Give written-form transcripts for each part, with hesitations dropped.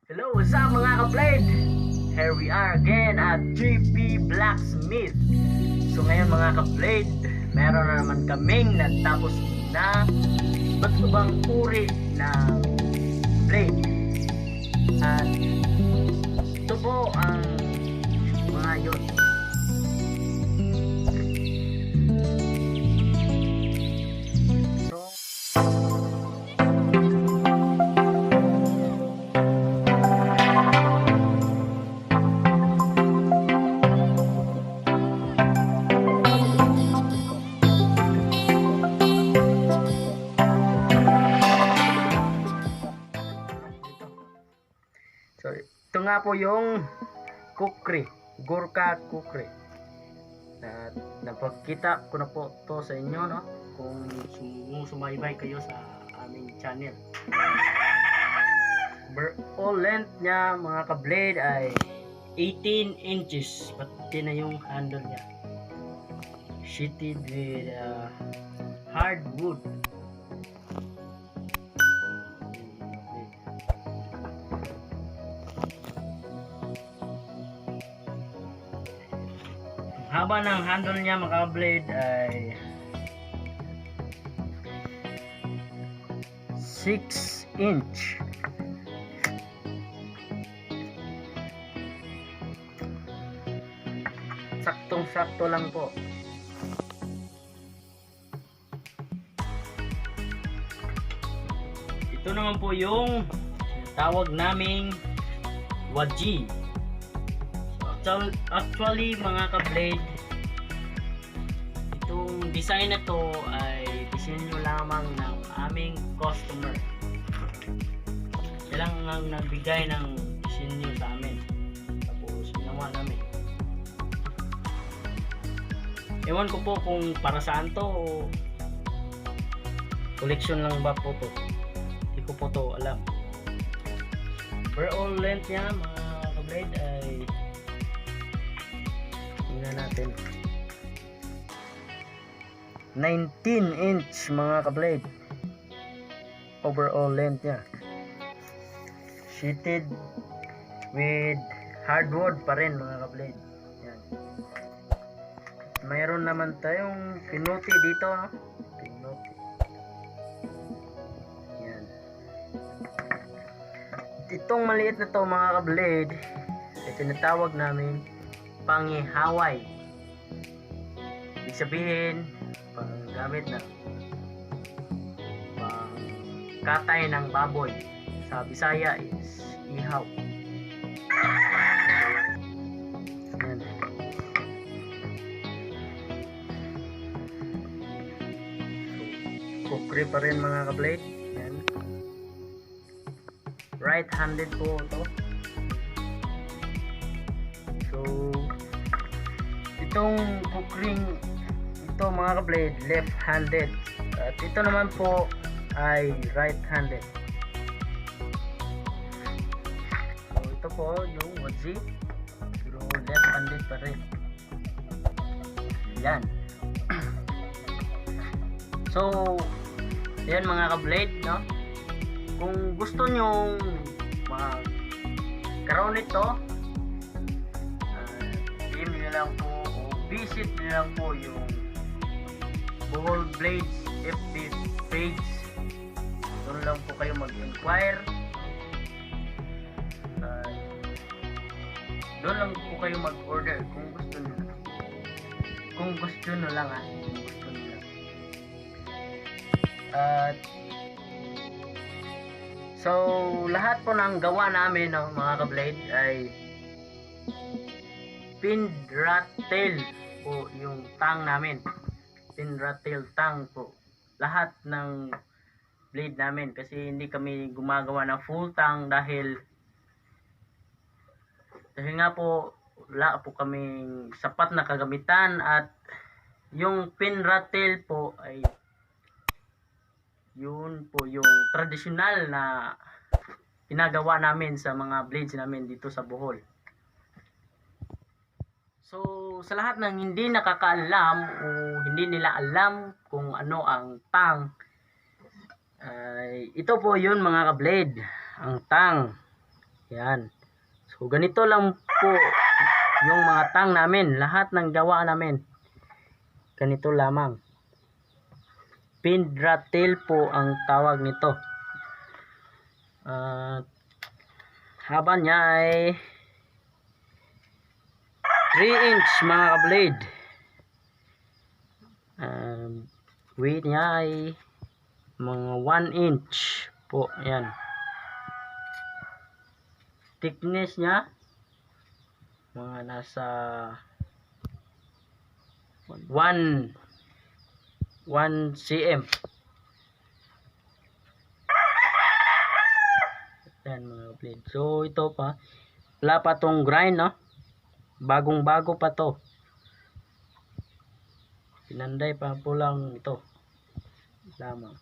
Hello, what's up mga ka-blade? Here we are again at GP Blacksmith. So ngayon mga ka-blade, meron na naman kaming natapos na ba't bang uri ng blade. At ito po ang mga yun. So, ito nga po yung kukri, Gurkha kukri. At napakita ko na po to sa inyo, no? Kung sumaybay kayo sa aming channel. All length niya mga ka-blade ay 18 inches. Pati na yung handle niya. Sheeted with hardwood. Haba ng handle niya mga blade ay 6 inch. Saktong-sakto lang po. Ito naman po yung tawag naming waji. Actually mga ka-blade, itong design na to ay disenyo lamang ng aming customer. Siya lang ang nagbigay ng disenyo sa amin, tapos ginawa namin. Ewan ko po kung para saan to o collection lang ba po to, hindi ko po to alam. Overall length niya mga ka-blade ay natin 19 inch mga ka-blade. Overall length nya, sheeted with hardwood pa rin mga ka-blade. Yan. Mayroon naman tayong pinuti dito, no? Pinuti. Yan. Itong maliit na to mga ka-blade ay tinatawag namin pangihaway. Ibig sabihin, panggamit na pangkatay ng baboy. Sa Bisaya is ihaw. Yan. So, kukri pa rin mga ka-blade. Yan. Right-handed po ito. Itong kukring ito mga ka-blade left-handed, at ito naman po ay right-handed. So ito po yung waji, pero left-handed pa rin. Yan. So yan mga ka-blade, no? Kung gusto nyong magkaroon nito, PM nyo lang po, visit nyo lang po yung Bohol Blades FB page. Doon lang po kayo mag-inquire. Doon lang po kayo mag-order kung gusto nyo. Kung gusto nyo lang kung gusto nyo lang. So lahat po ng gawa namin ng mga ka-blade ay pin rat tail po yung tang namin. Pin rat tail tang po lahat ng blade namin, kasi hindi kami gumagawa ng full tang dahil nga po wala po kaming sapat na kagamitan, at yung pin rat tail po ay yun po yung traditional na ginagawa namin sa mga blades namin dito sa Bohol. So sa lahat ng hindi nakakaalam o hindi nila alam kung ano ang tang, ito po yun mga ka-blade, ang tang. Yan. So ganito lang po yung mga tang namin. Lahat ng gawa namin. Ganito lamang. Pindratail po ang tawag nito. Haba niya ay 3 inch mga ka-blade. Weight niya ay mga 1 inch po. Yan. Thickness niya mga nasa 1 cm. Yan mga blade. So ito pa, wala pa tong grind, no? Bagong bago pa to. Pinanday pa po lang ito lamang.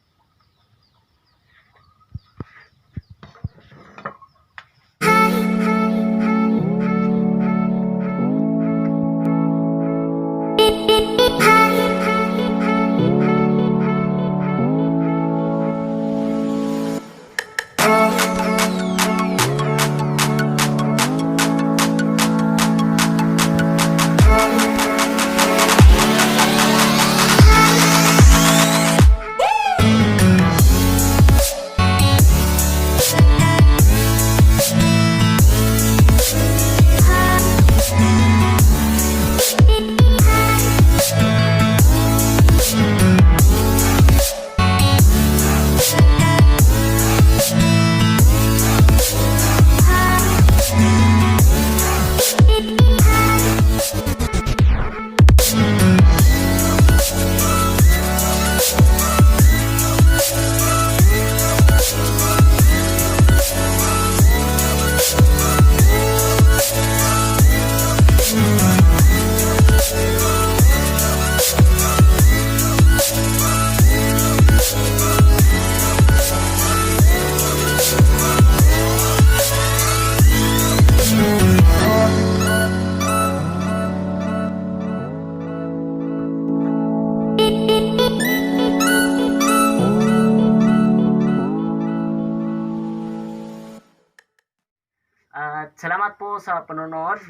At salamat po sa panonood.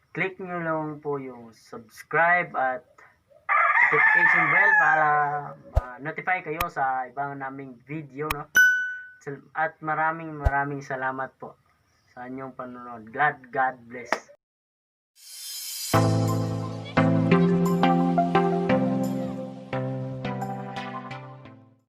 Click nyo lang po yung subscribe at notification bell para notify kayo sa ibang naming video, no? At maraming salamat po sa inyong panonood. God bless.